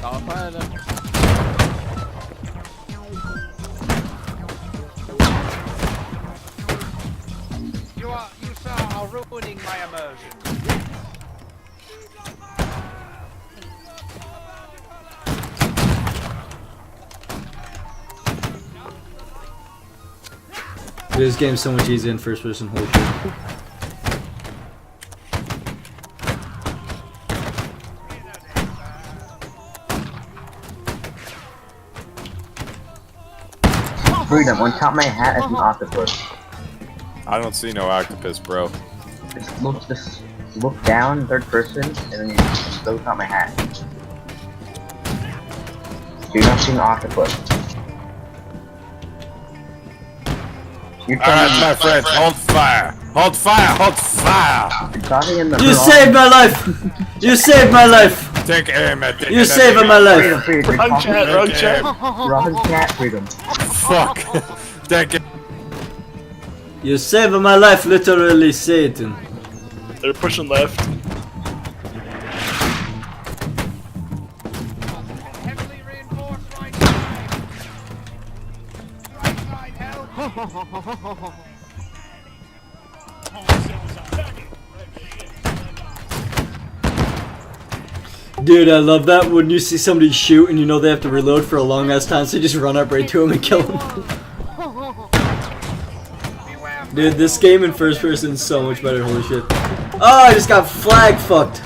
You sir are ruining my immersion. This game's so much easier in first person, holy shit. Freedom, on top of my hat is an octopus. I don't see no octopus, bro. Just look down, third person, and then you just look on my hat. Do not see an octopus. Alright, my friend, hold fire! Hold fire! Hold fire! You saved my life! You saved my life! Take aim at the You saved my life! Freedom. Wrong chat, wrong chat. Wrong chat, freedom. Fuck! Take it! You saved my life, literally, Satan. They're pushing left. Heavily reinforced right side. Right side, help. Dude, I love that when you see somebody shoot and you know they have to reload for a long ass time, so you just run up right to him and kill him. Dude, this game in first person is so much better, holy shit. Oh, I just got flag fucked.